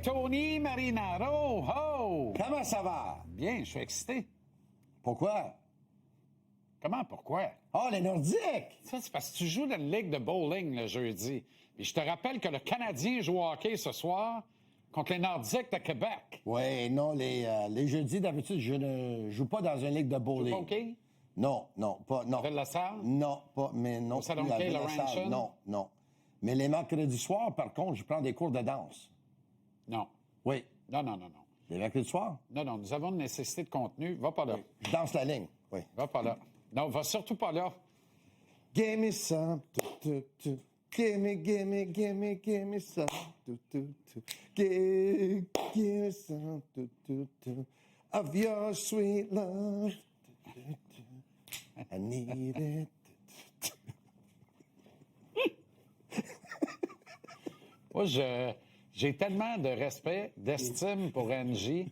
avec Tony Marinaro. Oh! Comment ça va? Bien, je suis excité. Pourquoi? Comment, pourquoi? Oh, les Nordiques! Ça, c'est parce que tu joues dans une ligue de bowling le jeudi. Et je te rappelle que le Canadien joue au hockey ce soir contre les Nordiques de Québec. Oui, non, les jeudis, d'habitude, je ne joue pas dans une ligue de bowling. Tu joues pas au hockey? Non, pas, non. Ville La Salle? Non, pas, mais non. Au salon la hockey, Ville La Laurentian? Salle, non. Mais les mercredis soirs, par contre, je prends des cours de danse. Non. Oui. Non. Les mercredis soirs? Non, nous avons une nécessité de contenu. Va pas là. Oui. Je danse la ligne, oui. Va pas là. Non, va surtout pas là. Give me some, Give me some, Give me some, of your sweet love. I need it. Moi, j'ai tellement de respect, d'estime pour Angie.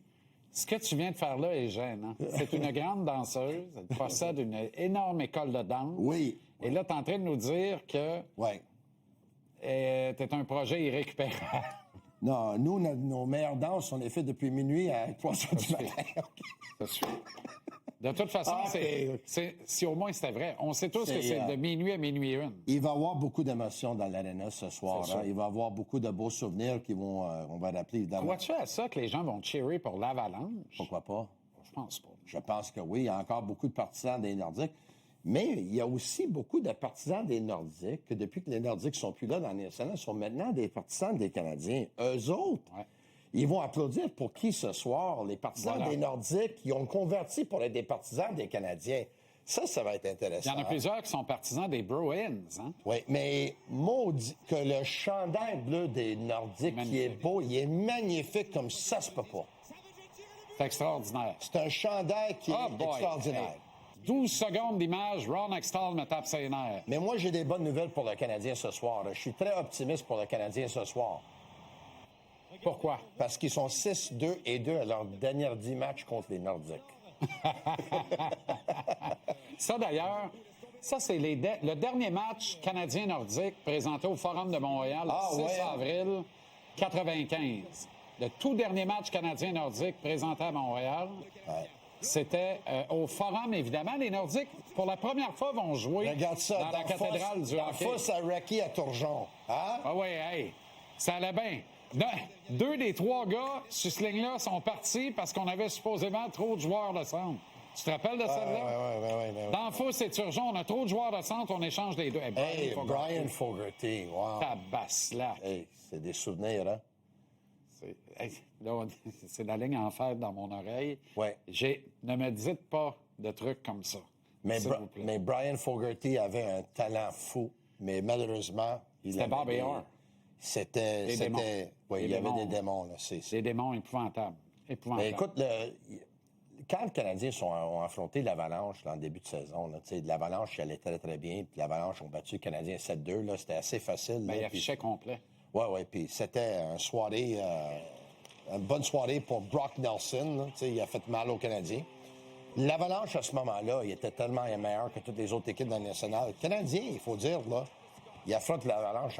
Ce que tu viens de faire là est gênant. C'est une grande danseuse. Elle possède une énorme école de danse. Oui. Et là, tu es en train de nous dire que Oui. t'es un projet irrécupérable. Non, nous, nos meilleures danses, on les fait depuis minuit à 3 heures du matin. Ça suffit. De toute façon, si au moins c'était vrai. On sait tous que c'est de minuit à minuit une. Il va y avoir beaucoup d'émotions dans l'aréna ce soir. C'est sûr. Il va y avoir beaucoup de beaux souvenirs qui vont, on va rappeler évidemment. Crois-tu à ça que les gens vont cheerer pour l'Avalanche? Pourquoi pas? Je pense pas. Je pense que oui. Il y a encore beaucoup de partisans des Nordiques. Mais il y a aussi beaucoup de partisans des Nordiques que depuis que les Nordiques sont plus là dans les nationales, sont maintenant des partisans des Canadiens. Eux autres, ils vont applaudir pour qui ce soir? Les partisans des Nordiques qui ont converti pour être des partisans des Canadiens. Ça va être intéressant. Il y en a plusieurs qui sont partisans des Bruins, hein? Oui, mais maudit que le chandail bleu des Nordiques, qui est beau, il est magnifique comme ça se peut pas. C'est extraordinaire. C'est un chandail qui est extraordinaire. Hey. 12 secondes d'image, Ron Extall me tape ses nerfs. Mais moi, j'ai des bonnes nouvelles pour le Canadien ce soir. Je suis très optimiste pour le Canadien ce soir. Pourquoi? Parce qu'ils sont 6-2-2 à leur dernière 10 matchs contre les Nordiques. Ça, d'ailleurs, c'est le dernier match canadien-nordique présenté au Forum de Montréal le 6 avril 95. Le tout dernier match canadien-nordique présenté à Montréal. Ouais. C'était au Forum, évidemment. Les Nordiques, pour la première fois, vont jouer dans la cathédrale du hockey. Fosse à Raki à Turgeon. Hein? Ah oui, hey, ça allait bien. 2 des 3 gars sur ce ligne-là sont partis parce qu'on avait supposément trop de joueurs de centre. Tu te rappelles de celle-là? Oui. Dans Fosse et Turgeon, on a trop de joueurs de centre, on échange les deux. Hey, Brian Fogarty, wow. Tabaslac. Hey, c'est des souvenirs, hein? Là, c'est la ligne en fer dans mon oreille. Ouais. Ne me dites pas de trucs comme ça. Mais Brian Fogarty avait un talent fou, mais malheureusement... C'était Bob Orr. C'était... Oui, il y avait des démons, là. Des démons épouvantables. Mais écoute, quand les Canadiens ont affronté l'Avalanche en début de saison, l'Avalanche allait très, très bien, puis l'Avalanche ont battu le Canadien 7-2, là, c'était assez facile. Il affichait complet. Oui, puis c'était une bonne soirée pour Brock Nelson. Là, il a fait mal aux Canadiens. L'Avalanche, à ce moment-là, il était tellement meilleur que toutes les autres équipes dans le national. Le Canadien, il faut dire, là, il affronte l'Avalanche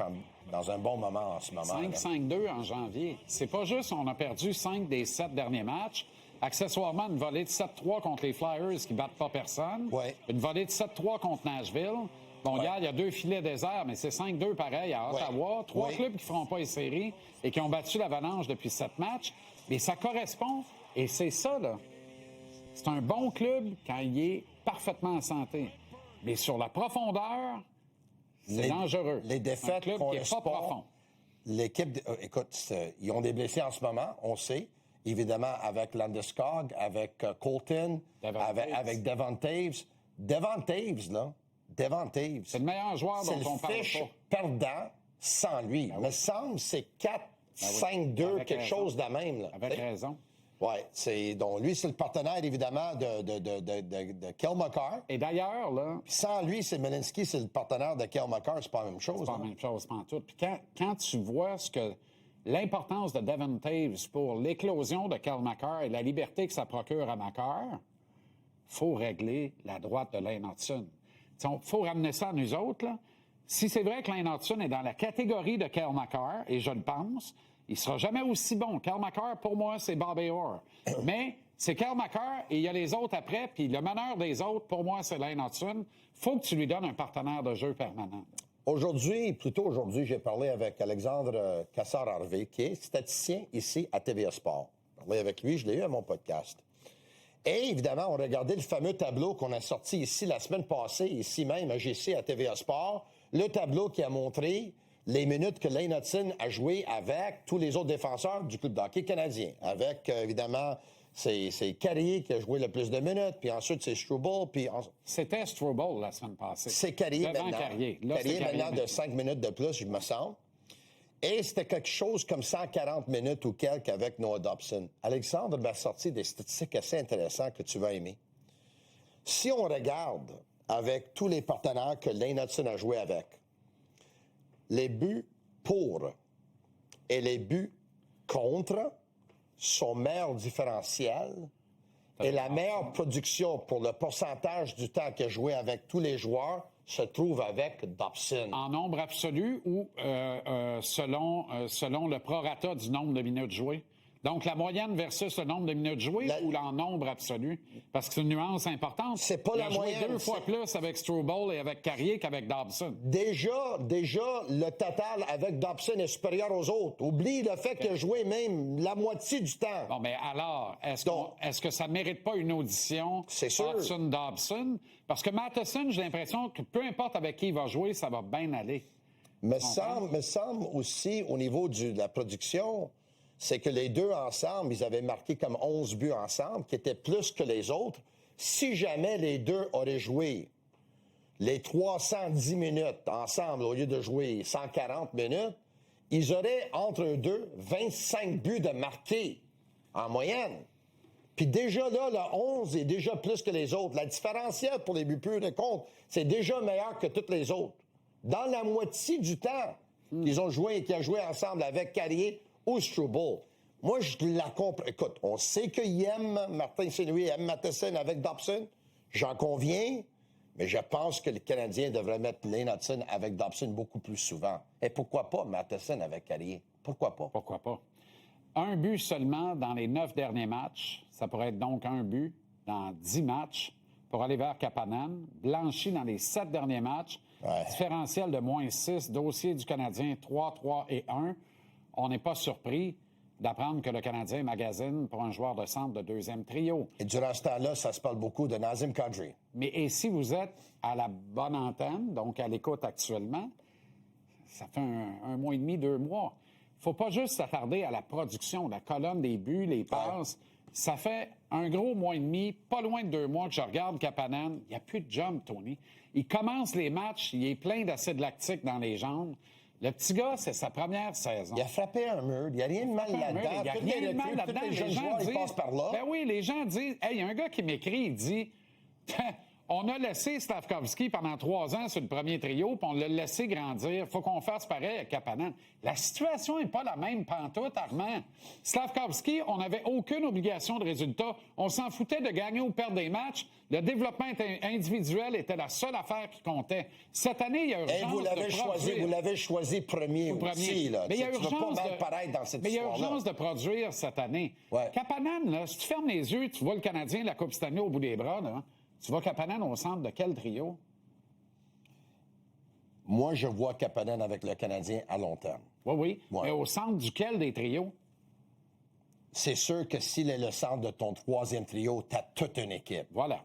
dans un bon moment en ce moment. 5-5-2 en janvier. C'est pas juste on a perdu 5 des 7 derniers matchs. Accessoirement, une volée de 7-3 contre les Flyers qui battent pas personne. Ouais. Une volée de 7-3 contre Nashville. Bon, hier, il y a 2 filets déserts, mais c'est 5-2 pareil à Ottawa. 3 clubs qui ne feront pas les séries et qui ont battu l'Avalanche depuis 7 matchs. Mais ça correspond, et c'est ça, là. C'est un bon club quand il est parfaitement en santé. Mais sur la profondeur, c'est dangereux. Les défaites un club qui n'est pas profond. L'équipe, écoute, ils ont des blessés en ce moment, on sait. Évidemment, avec Landeskog, avec Colton, avec Devon Taves. Devon Taves, là. Devon Taves. C'est le meilleur joueur dont on parle fiche pas. perdant sans lui. Il me semble que c'est 4-5-2, quelque chose de même. Là. Avec raison. Oui, donc lui, c'est le partenaire, évidemment, de Kel McCarr. Et d'ailleurs, là... Puis sans lui, c'est Malinsky, c'est le partenaire de Kel McCarr, c'est pas la même chose. C'est pas la même chose, pas en tout. Puis quand tu vois l'importance de Devon Taves pour l'éclosion de Kel McCarr et la liberté que ça procure à McCarr, faut régler la droite de Lane Hutson. Il faut ramener ça à nous autres. Là. Si c'est vrai que Lane Hutson est dans la catégorie de Kel McCarr, et je le pense, Il sera jamais aussi bon. Cal McCarr, pour moi, c'est Bobby Orr. Mais c'est Cal McCarr et il y a les autres après. Puis le meneur des autres, pour moi, c'est Lane Hudson. Faut que tu lui donnes un partenaire de jeu permanent. Aujourd'hui, j'ai parlé avec Alexandre Cassard-Harvey, qui est statisticien ici à TVA Sport. J'ai parlé avec lui, je l'ai eu à mon podcast. Et évidemment, on regardait le fameux tableau qu'on a sorti ici la semaine passée, ici même à GC à TVA Sport. Le tableau qui a montré les minutes que Lane Hudson a joué avec tous les autres défenseurs du club de hockey canadien. Avec, évidemment, c'est Carrier qui a joué le plus de minutes, puis ensuite c'est Struble, puis... C'était Struble la semaine passée. C'est Carrier maintenant. Carrier. Là, Carrier maintenant de 5 minutes de plus, je me semble. Et c'était quelque chose comme 140 minutes ou quelques avec Noah Dobson. Alexandre m'a sorti des statistiques assez intéressantes que tu vas aimer. Si on regarde avec tous les partenaires que Lane Hudson a joué avec, les buts pour et les buts contre, son meilleur différentiel et la meilleure production pour le pourcentage du temps qu'il a joué avec tous les joueurs se trouve avec Dobson. En nombre absolu ou selon le prorata du nombre de minutes jouées? Donc, la moyenne versus le nombre de minutes jouées ou en nombre absolu? Parce que c'est une nuance importante. C'est pas la moyenne. Il a joué 2 fois plus avec Struble et avec Carrier qu'avec Dobson. Déjà, le total avec Dobson est supérieur aux autres. Oublie le fait qu'il a joué même la moitié du temps. Bon, bien alors, est-ce que ça ne mérite pas une audition? C'est sûr. Hudson-Dobson? Parce que Matheson, j'ai l'impression que peu importe avec qui il va jouer, ça va bien aller. Me semble aussi, au niveau de la production, c'est que les deux ensemble, ils avaient marqué comme 11 buts ensemble, qui étaient plus que les autres. Si jamais les deux auraient joué les 310 minutes ensemble au lieu de jouer 140 minutes, ils auraient entre eux deux 25 buts de marqués en moyenne. Puis déjà là, le 11 est déjà plus que les autres. La différentielle pour les buts purs de compte, c'est déjà meilleur que toutes les autres. Dans la moitié du temps qu'ils ont joué et qu'ils ont joué ensemble avec Carrier ou Struble. Moi, je la comprends. Écoute, on sait qu'il aime Martin Saint-Louis, aime Matheson avec Dobson. J'en conviens, mais je pense que les Canadiens devraient mettre Lane Hudson avec Dobson beaucoup plus souvent. Et pourquoi pas Matheson avec Carrier? Pourquoi pas? Pourquoi pas? Un but seulement dans les 9 derniers matchs. Ça pourrait être donc un but dans 10 matchs pour aller vers Kapanen. Blanchi dans les 7 derniers matchs. Ouais. Différentiel de -6. Dossier du Canadien 3, 3 et 1. On n'est pas surpris d'apprendre que le Canadien magasine pour un joueur de centre de deuxième trio. Et durant ce temps-là, ça se parle beaucoup de Nazem Kadri. Mais et si vous êtes à la bonne antenne, donc à l'écoute actuellement, ça fait un mois et demi, 2 mois. Il ne faut pas juste s'attarder à la production, la colonne des buts, les passes. Ouais. Ça fait un gros mois et demi, pas loin de 2 mois que je regarde Kapanen. Il n'y a plus de jump, Tony. Il commence les matchs, il est plein d'acide lactique dans les jambes. Le petit gars, c'est sa première saison. Il a frappé un mur. Il n'y a rien de mal là-dedans. Il n'y a rien de mal là-dedans. Les jeunes joueurs, ils passent par là. Ben oui, les gens disent... Hey, il y a un gars qui m'écrit, il dit... On a laissé Slavkovski pendant 3 ans sur le premier trio, puis on l'a laissé grandir. Faut qu'on fasse pareil avec Kapanen. La situation n'est pas la même pantoute, Armand. Slavkovski, on n'avait aucune obligation de résultat. On s'en foutait de gagner ou perdre des matchs. Le développement individuel était la seule affaire qui comptait. Cette année, il y a urgence vous l'avez choisi premier aussi. Là. Mais il y a urgence pas mal paraître dans cette mais il y a urgence de produire cette année. Ouais. Kapanen, là, si tu fermes les yeux, tu vois le Canadien, la Coupe Stanley au bout des bras, là. Tu vois Kapanen au centre de quel trio? Moi, je vois Kapanen avec le Canadien à long terme. Oui. Ouais. Mais au centre duquel des trios? C'est sûr que s'il est le centre de ton 3e trio, tu as toute une équipe. Voilà.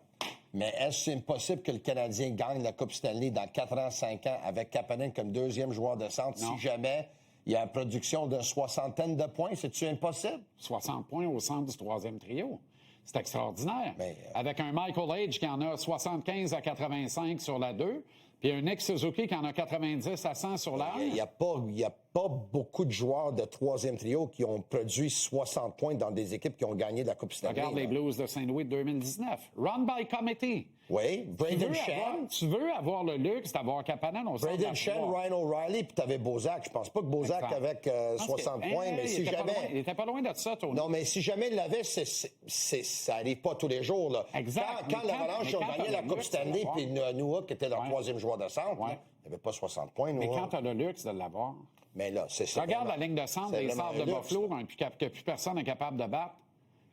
Mais est-ce impossible que le Canadien gagne la Coupe Stanley dans 4 ans, 5 ans avec Kapanen comme 2e joueur de centre non. Si jamais il y a une production d'une 60aine de points? C'est-tu impossible? 60 points au centre du 3e trio. C'est extraordinaire. Mais, avec un Michael Age qui en a 75 à 85 sur la 2, puis un Nick Suzuki qui en a 90 à 100 sur la 1. Il n'y a pas beaucoup de joueurs de 3e trio qui ont produit 60 points dans des équipes qui ont gagné la Coupe Stanley. Regarde les Blues de Saint-Louis de 2019. Run by committee. Oui, Braden Shen. Tu veux avoir le luxe d'avoir Kapanen au centre. Braden Shen, Ryan O'Reilly, puis tu avais Bozak. Je pense pas que Bozak avec 60 points, mais si jamais... Il était pas loin de ça, Tony. Non, mais si jamais il l'avait, ça n'arrive pas tous les jours. Là. Exact. Quand l'Avalanche ont gagné la Coupe Stanley, puis Newhook était leur 3e joueur de centre, Il n'y avait pas 60 points, Mais Noah. quand tu as le luxe de l'avoir, Mais là, c'est ça. regarde vraiment- la ligne de centre c'est des vraiment Sabres de un luxe. Buffalo que plus personne n'est capable de battre.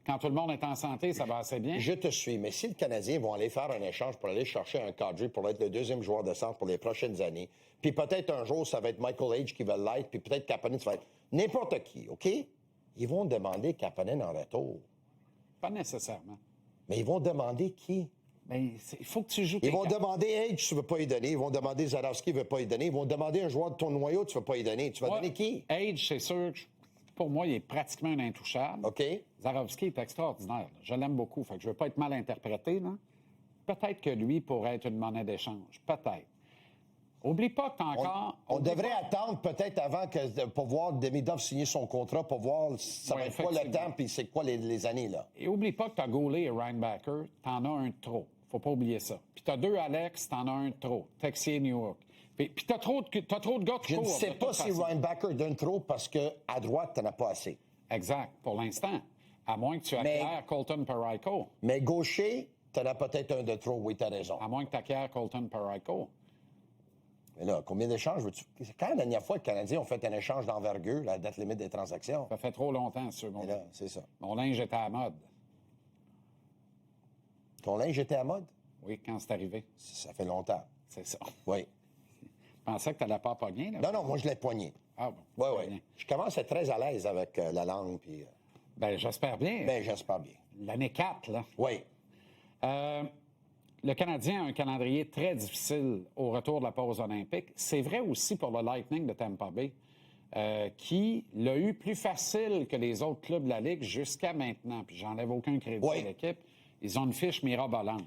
Quand tout le monde est en santé, ça va assez bien. Je te suis, mais si le Canadien vont aller faire un échange pour aller chercher un cadre pour être le deuxième joueur de centre pour les prochaines années, puis peut-être un jour, ça va être Michael Age qui va l'être, puis peut-être Kapanen, ça va être n'importe qui, OK? Ils vont demander Kapanen en retour. Pas nécessairement. Mais ils vont demander qui? Ben, il faut que tu joues tes Ils vont cartes. demander Age, tu ne veux pas y donner. Ils vont demander Zarovski, tu ne veux pas y donner. Ils vont demander un joueur de ton noyau, tu ne veux pas y donner. Tu vas Moi, donner qui? Age, c'est sûr que pour moi, il est pratiquement un intouchable. OK? Zarovski est extraordinaire. Là. Je l'aime beaucoup. Fait que je ne veux pas être mal interprété. Là. Peut-être que lui pourrait être une monnaie d'échange. Peut-être. Oublie pas que tu as encore. On oublie devrait pas- attendre peut-être avant pour voir Demidov signer son contrat, pour voir ça Ouais, va être quoi le effectivement. temps puis c'est quoi les années, là. Et oublie pas que tu as Goulet et Reinbacker. Tu en as un de trop. Faut pas oublier ça. Puis tu as 2 Alex, tu en as un de trop. Texier, New York. Puis tu as trop de gars de Je ne court, sais de pas toute si façon. Reinbacker donne trop parce qu'à droite, tu n'en as pas assez. Exact, pour l'instant. À moins que tu acquières Colton Parayko. Mais gaucher, tu en as peut-être un de trop, oui, tu as raison. À moins que tu acquières Colton Parayko. Mais là, combien d'échanges veux-tu? C'est quand la dernière fois que les Canadiens ont fait un échange d'envergure, la date limite des transactions? Ça fait trop longtemps, sûr. Et là, c'est ça. Mon linge était à la mode. Ton linge était à mode? Oui, quand c'est arrivé. Ça fait longtemps. C'est ça. Oui. Je pensais que tu n'allais pas pogner. Là. Non, moi, je l'ai poigné. Ah bon. Oui, très bien. oui. Je commence à être très à l'aise avec la langue, puis... Ben, j'espère bien. ben, j'espère bien. L'année 4, là. Oui. Le Canadien a un calendrier très difficile au retour de la pause olympique. C'est vrai aussi pour le Lightning de Tampa Bay, qui l'a eu plus facile que les autres clubs de la Ligue jusqu'à maintenant. Puis j'enlève aucun crédit Oui. à l'équipe. Ils ont une fiche mirabolante.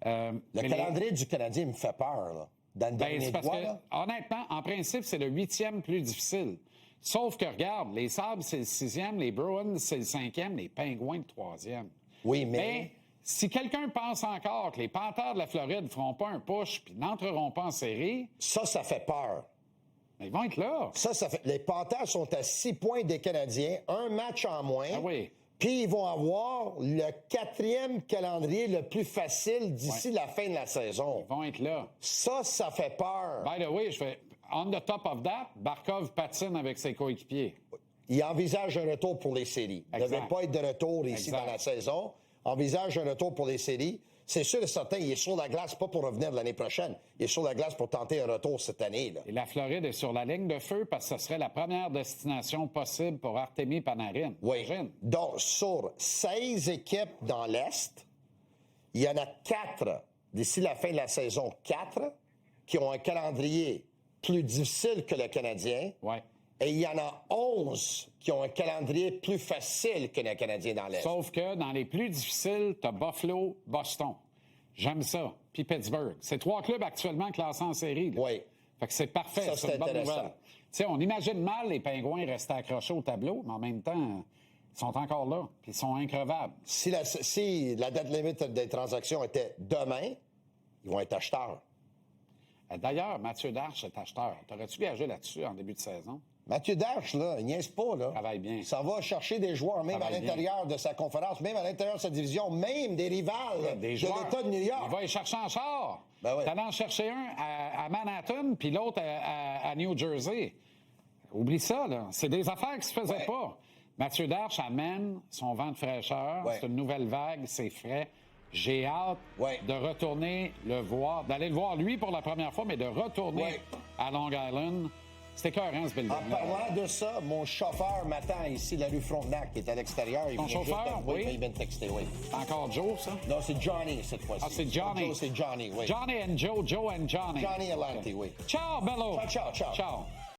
Le calendrier du Canadien me fait peur, là. Dans le Ben, dernier c'est parce doigt, que, là. honnêtement, en principe, c'est le 8e plus difficile. Sauf que, regarde, les Sabres, c'est le 6e, les Bruins, c'est le 5e, les Pingouins, le 3e. Oui, mais... Si quelqu'un pense encore que les Panthers de la Floride ne feront pas un push puis n'entreront pas en série, Ça fait peur. ben, ils vont être là. Ça fait... Les Panthers sont à 6 points des Canadiens, un match en moins. Ah oui. Puis ils vont avoir le 4e calendrier le plus facile d'ici la fin de la saison. Ils vont être là. Ça fait peur. By the way, je fais on the top of that, Barkov patine avec ses coéquipiers. Il envisage un retour pour les séries. Il ne Exact. devait pas être de retour ici Exact. dans la saison. Envisage un retour pour les séries. C'est sûr et certain, il est sur la glace, pas pour revenir l'année prochaine. Il est sur la glace pour tenter un retour cette année, là. Et la Floride est sur la ligne de feu parce que ce serait la première destination possible pour Artemi Panarin. Oui. Imagine. Donc, sur 16 équipes dans l'Est, il y en a 4, d'ici la fin de la saison, 4, qui ont un calendrier plus difficile que le Canadien. Ouais. Et il y en a 11 qui ont un calendrier plus facile que le Canadien dans l'Est. Sauf que dans les plus difficiles, tu as Buffalo, Boston. J'aime ça. Puis Pittsburgh. C'est 3 clubs actuellement classés en série. là. Oui. Fait que c'est parfait. Ça, c'est c'est une bonne intéressant. nouvelle. Tu sais, on imagine mal les Pingouins rester accrochés au tableau, mais en même temps, ils sont encore là. Puis ils sont increvables. Si la date limite des transactions était demain, ils vont être acheteurs. D'ailleurs, Mathieu Darche est acheteur. T'aurais-tu gagé là-dessus en début de saison? Mathieu Darche, là, il niaise pas, là. Travaille bien. Ça va chercher des joueurs, même à Travaille l'intérieur de sa conférence, même à l'intérieur de sa division, même des rivales Des de joueurs. l'État de New York. Il va y chercher en char. Ben ouais. T'en en chercher un à Manhattan, puis l'autre à New Jersey. Oublie ça, là. C'est des affaires qui se faisaient Ouais. pas. Mathieu Darche amène son vent de fraîcheur. Ouais. C'est une nouvelle vague, c'est frais. J'ai hâte Ouais. de retourner le voir, d'aller le voir lui pour la première fois, mais de retourner Ouais. à Long Island. C'était écœurant, ce building. En parlant de ça, mon chauffeur m'attend ici, la rue Frontenac, qui est à l'extérieur. Il Ton vient juste chauffeur, d'arriver, oui. puis il vient de texter, oui. Encore Joe, ça? Non, c'est Johnny cette fois-ci. Ah, c'est Johnny. Joe, c'est Johnny, oui. Johnny and Joe, Joe and Johnny. Johnny Alante, oui. Ciao, Bello. Ciao, ciao, ciao. Ciao.